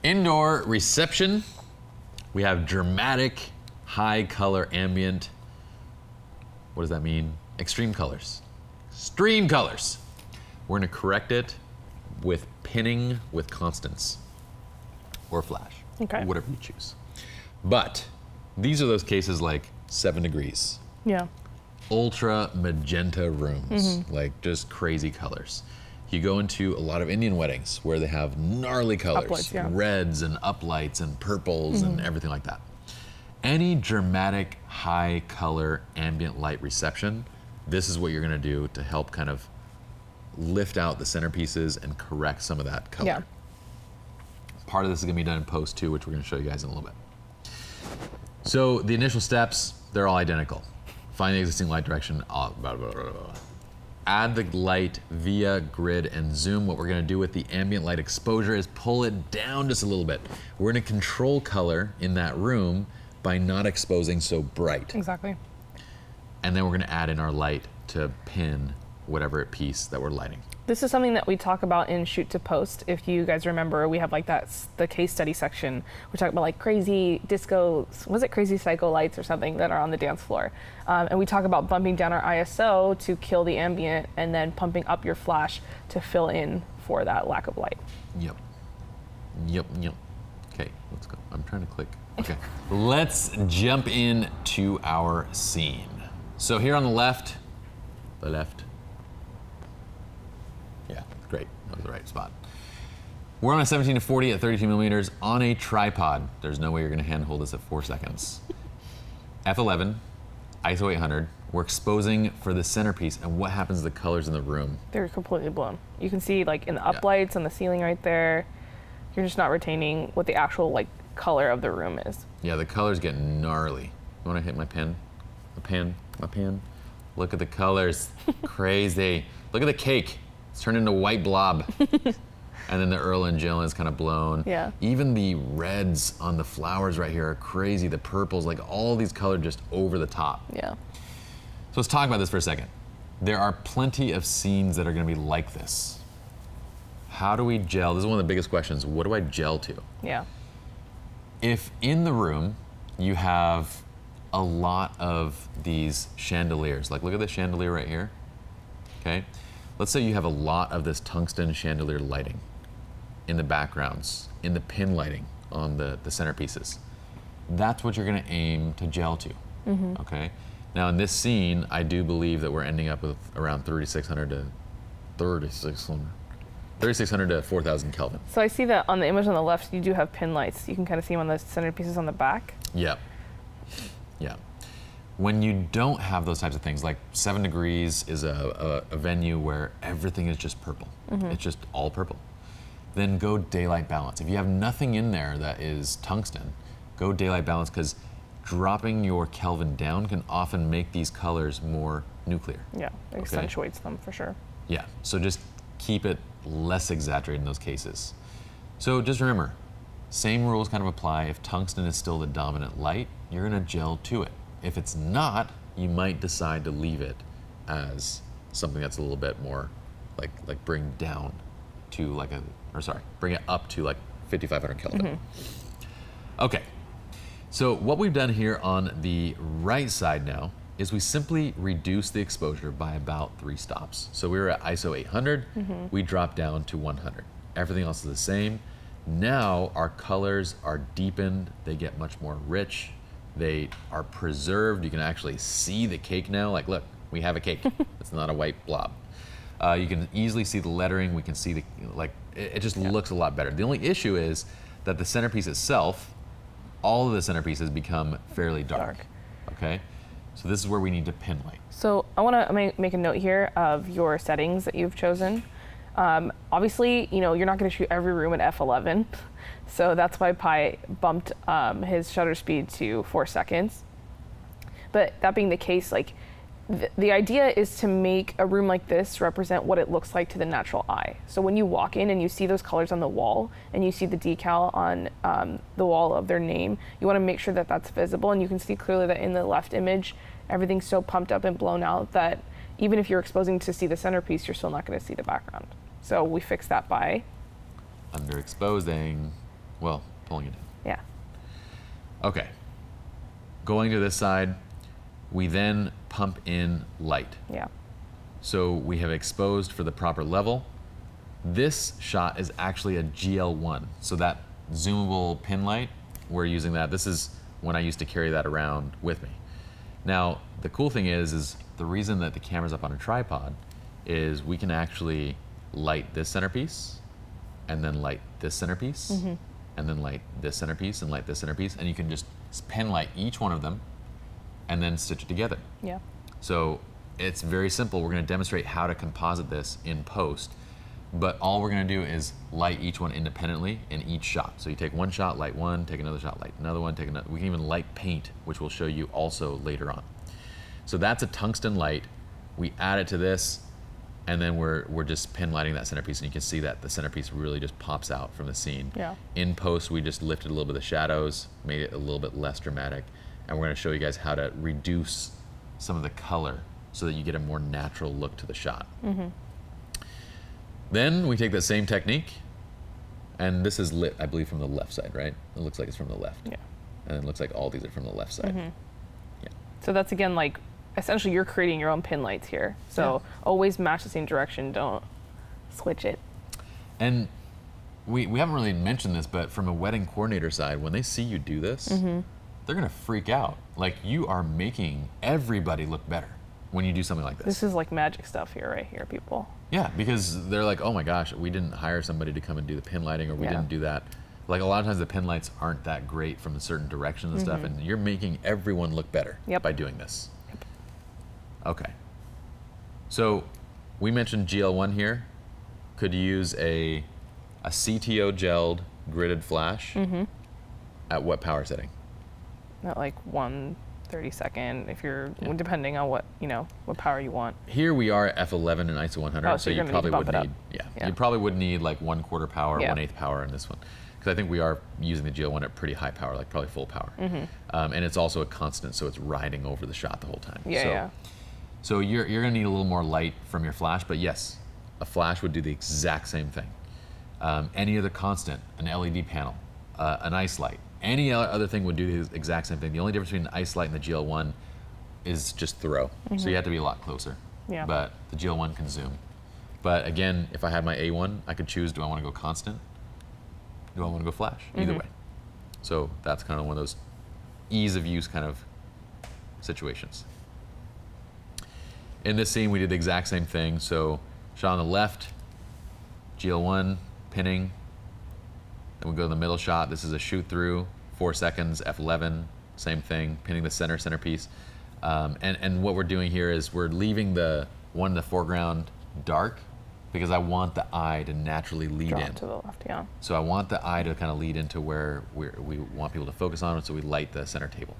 Indoor reception. We have dramatic, high color ambient. What does that mean? Extreme colors. Extreme colors. We're gonna correct it with pinning with constants or flash, whatever you choose. But these are those cases like 7 degrees. Yeah. Ultra magenta rooms, like just crazy colors. You go into a lot of Indian weddings where they have gnarly colors, Uplights, reds and uplights and purples and everything like that. Any dramatic high color ambient light reception, this is what you're gonna do to help kind of lift out the centerpieces and correct some of that color. Yeah. Part of this is gonna be done in post too, which we're gonna show you guys in a little bit. So the initial steps, they're all identical. Find the existing light direction, blah, blah, blah, blah, blah. Add the light via grid and zoom. What we're gonna do with the ambient light exposure is pull it down just a little bit. We're gonna control color in that room by not exposing so bright. Exactly. And then we're gonna add in our light to pin whatever piece that we're lighting. This is something that we talk about in Shoot to Post. If you guys remember, we have like the case study section. We talk about like crazy disco, was it crazy psycho lights or something that are on the dance floor. And we talk about bumping down our ISO to kill the ambient and then pumping up your flash to fill in for that lack of light. Yep. Okay, let's go. I'm trying to click. Okay, let's jump into our scene. So here on the left, yeah, great, that was the right spot. We're on a 17 to 40 at 32 millimeters on a tripod. There's no way you're gonna handhold this at 4 seconds. F11, ISO 800, we're exposing for the centerpiece, and what happens to the colors in the room? They're completely blown. You can see like in the uplights on the ceiling right there, you're just not retaining what the actual like color of the room is. Yeah, the colors get gnarly. You wanna hit my pen? My pen? Look at the colors, crazy. Look at the cake. It's turned into a white blob. And then the Earl and Jill is kind of blown. Yeah. Even the reds on the flowers right here are crazy. The purples, like all these colors just over the top. Yeah. So let's talk about this for a second. There are plenty of scenes that are gonna be like this. How do we gel? This is one of the biggest questions. What do I gel to? Yeah. If in the room you have a lot of these chandeliers, like look at the chandelier right here, okay? Let's say you have a lot of this tungsten chandelier lighting in the backgrounds, in the pin lighting on the centerpieces. That's what you're gonna aim to gel to, okay? Now in this scene, I do believe that we're ending up with around 3,600 to 4,000 Kelvin. So I see that on the image on the left, you do have pin lights. You can kind of see them on the centerpieces on the back. Yep. Yeah. When you don't have those types of things, like 7 degrees is a venue where everything is just purple. It's just all purple. Then go daylight balance. If you have nothing in there that is tungsten, go daylight balance, because dropping your Kelvin down can often make these colors more nuclear. Yeah, it accentuates them for sure. Yeah, so just keep it less exaggerated in those cases. So just remember, same rules kind of apply. If tungsten is still the dominant light, you're gonna gel to it. If it's not, you might decide to leave it as something that's a little bit more like bring down to bring it up to like 5,500 Kelvin. Okay, so what we've done here on the right side now is we simply reduce the exposure by about 3 stops. So we were at ISO 800, we dropped down to 100. Everything else is the same. Now our colors are deepened, they get much more rich, they are preserved. You can actually see the cake now. Like, look, we have a cake. It's not a white blob. You can easily see the lettering. We can see the, it just looks a lot better. The only issue is that the centerpiece itself, all of the centerpieces become fairly dark. Okay? So this is where we need to pin light. So I want to make a note here of your settings that you've chosen. Obviously, you're not going to shoot every room at f11. So that's why Pi bumped his shutter speed to 4 seconds. But that being the case, the idea is to make a room like this represent what it looks like to the natural eye. So when you walk in and you see those colors on the wall and you see the decal on the wall of their name, you want to make sure that that's visible. And you can see clearly that in the left image, everything's so pumped up and blown out that even if you're exposing to see the centerpiece, you're still not going to see the background. So we fixed that by underexposing. Well, pulling it in. Yeah. Okay. Going to this side, we then pump in light. Yeah. So we have exposed for the proper level. This shot is actually a GL1. So that zoomable pin light, we're using that. This is when I used to carry that around with me. Now, the cool thing is the reason that the camera's up on a tripod is we can actually light this centerpiece and then light this centerpiece and then light this centerpiece and light this centerpiece, and you can just pin light each one of them and then stitch it together. Yeah. So it's very simple. We're going to demonstrate how to composite this in post, but all we're going to do is light each one independently in each shot. So you take one shot, light one, take another shot, light another one, take another. We can even light paint, which we'll show you also later on. So that's a tungsten light. We add it to this, and then we're just pin lighting that centerpiece, and you can see that the centerpiece really just pops out from the scene. Yeah. In post, we just lifted a little bit of the shadows, made it a little bit less dramatic, and we're going to show you guys how to reduce some of the color so that you get a more natural look to the shot. Then we take that same technique, and this is lit, I believe, from the left side, right? It looks like it's from the left. Yeah. And it looks like all these are from the left side. Yeah. So that's again like essentially you're creating your own pin lights here. So always match the same direction. Don't switch it. And we haven't really mentioned this, but from a wedding coordinator side, when they see you do this, they're gonna freak out. Like, you are making everybody look better when you do something like this. This is like magic stuff here, right here, people. Yeah, because they're like, oh my gosh, we didn't hire somebody to come and do the pin lighting, or we didn't do that. Like, a lot of times the pin lights aren't that great from a certain direction and stuff, and you're making everyone look better by doing this. Okay. So we mentioned GL1 here. Could use a CTO gelled gridded flash at what power setting? Not like 1/32, if you're depending on what what power you want. Here we are at F11 and ISO 100, Oh, so you're you gonna probably need to would bump need it up. you probably would need like 1/4 power, Yeah. 1/8 power in this one, because I think we are using the GL1 at pretty high power, like probably full power, and it's also a constant, so it's riding over the shot the whole time. So you're gonna need a little more light from your flash, but yes, a flash would do the exact same thing. Any other constant, an LED panel, an ice light, any other thing would do the exact same thing. The only difference between the ice light and the GL1 is just throw. So you have to be a lot closer. Yeah. But the GL1 can zoom. But again, if I had my A1, I could choose, do I want to go constant? Do I want to go flash? Either way. So that's kind of one of those ease of use kind of situations. In this scene, we did the exact same thing. So shot on the left, GL1, pinning. Then we go to the middle shot. This is a shoot through, 4 seconds, F11, same thing, pinning the centerpiece. And what we're doing here is we're leaving the one in the foreground dark because I want the eye to naturally lead Draw in. it to the left, yeah. So I want the eye to kind of lead into where we want people to focus on, so we light the center table.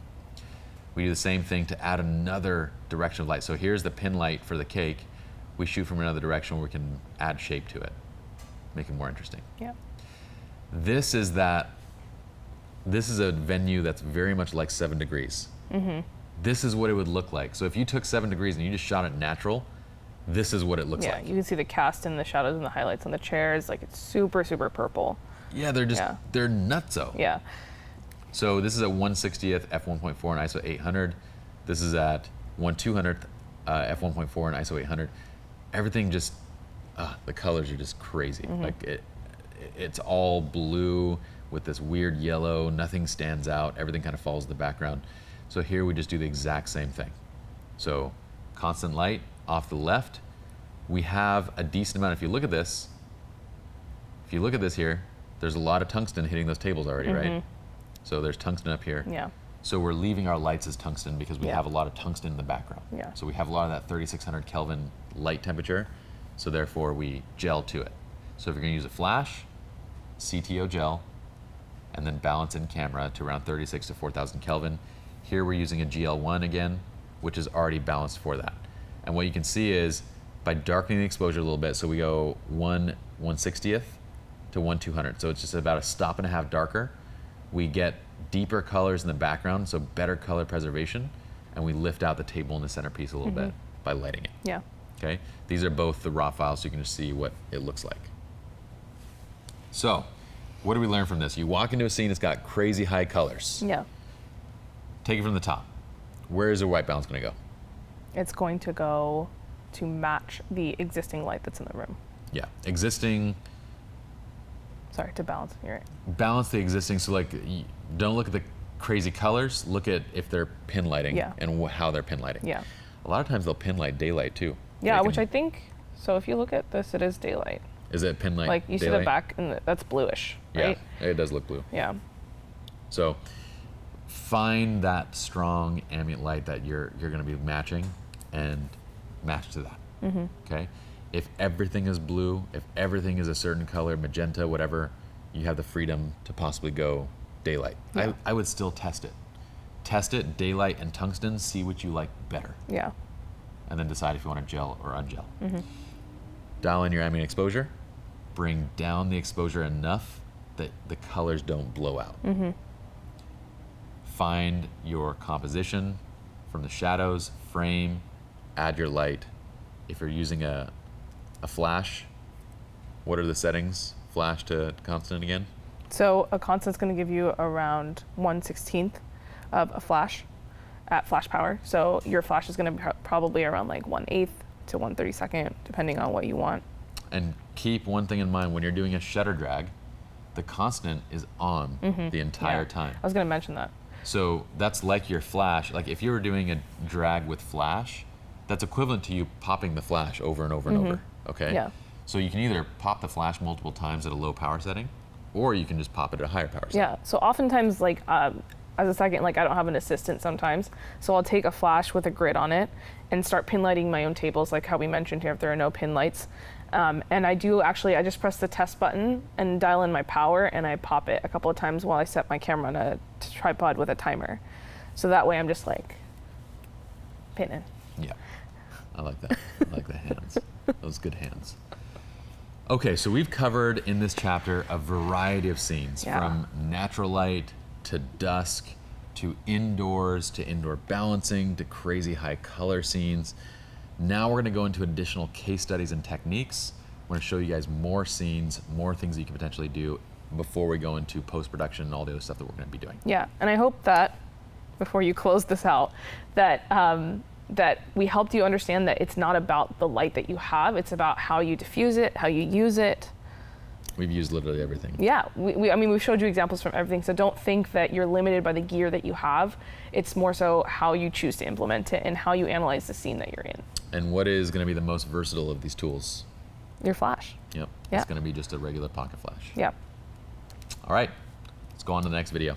We do the same thing to add another direction of light. So here's the pin light for the cake. We shoot from another direction where we can add shape to it, make it more interesting. Yeah. This is a venue that's very much like 7 Degrees. This is what it would look like. So if you took 7 Degrees and you just shot it natural, this is what it looks like. Yeah, you can see the cast and the shadows and the highlights on the chairs. Like, it's super, super purple. Yeah, they're nutso. Yeah. So this is at 1/60th f1.4 and ISO 800. This is at 1/200th f1.4 and ISO 800. Everything just, the colors are just crazy. Like it's all blue with this weird yellow. Nothing stands out. Everything kind of follows the background. So here we just do the exact same thing. So constant light off the left. We have a decent amount. If you look at this here, there's a lot of tungsten hitting those tables already, right? So there's tungsten up here. Yeah. So we're leaving our lights as tungsten because we have a lot of tungsten in the background. Yeah. So we have a lot of that 3600 Kelvin light temperature. So therefore we gel to it. So if you're gonna use a flash, CTO gel, and then balance in camera to around 36 to 4000 Kelvin. Here we're using a GL1 again, which is already balanced for that. And what you can see is by darkening the exposure a little bit, so we go 1/160th to 1/200. So it's just about a stop and a half darker. We get deeper colors in the background, so better color preservation, and we lift out the table and the centerpiece a little bit by lighting it. Yeah. Okay, these are both the raw files, so you can just see what it looks like. So what do we learn from this? You walk into a scene, it's got crazy high colors. Yeah. Take it from the top. Where is the white balance going to go? It's going to go to match the existing light that's in the room. Yeah, existing. Sorry, to balance. You're right. Balance the existing. So like, don't look at the crazy colors. Look at if they're pin lighting and how they're pin lighting. Yeah. A lot of times they'll pin light daylight too. Yeah, which I think. So if you look at this, it is daylight. Is it pin light? Like you see the back, and that's bluish, right? Yeah, it does look blue. Yeah. So find that strong ambient light that you're going to be matching, and match to that. Mm-hmm. Okay. If everything is blue, if everything is a certain color, magenta, whatever, you have the freedom to possibly go daylight. Yeah. I would still test it. Test it, daylight and tungsten, see what you like better. Yeah. And then decide if you want to gel or ungel. Mm-hmm. Dial in your ambient exposure, bring down the exposure enough that the colors don't blow out. Mm-hmm. Find your composition from the shadows, frame, add your light. If you're using a flash, what are the settings? Flash to constant again? So a constant's going to give you around 1/16 of a flash at flash power. So your flash is going to be probably around like 1/8 to 1/32, depending on what you want. And keep one thing in mind, when you're doing a shutter drag, the constant is on the entire time. I was going to mention that. So that's like your flash. Like if you were doing a drag with flash, that's equivalent to you popping the flash over and over and over. Okay? Yeah. So you can either pop the flash multiple times at a low power setting, or you can just pop it at a higher power setting. Yeah. So oftentimes, like as a second, like I don't have an assistant sometimes, so I'll take a flash with a grid on it and start pin lighting my own tables, like how we mentioned here, if there are no pin lights. And I just press the test button and dial in my power, and I pop it a couple of times while I set my camera on a tripod with a timer. So that way I'm just like pinning. Yeah, I like that. I like the hands. Those good hands. Okay, so we've covered in this chapter a variety of scenes, from natural light to dusk to indoors to indoor balancing to crazy high color scenes. Now we're going to go into additional case studies and techniques. I'm going to show you guys more scenes, more things that you can potentially do before we go into post-production and all the other stuff that we're going to be doing. Yeah, and I hope that, before you close this out, that that we helped you understand that it's not about the light that you have, it's about how you diffuse it, how you use it. We've used literally everything. Yeah, I mean, we've showed you examples from everything, so don't think that you're limited by the gear that you have. It's more so how you choose to implement it and how you analyze the scene that you're in. And what is going to be the most versatile of these tools? Your flash. Yep, Yeah. It's going to be just a regular pocket flash. Yeah. All right, let's go on to the next video.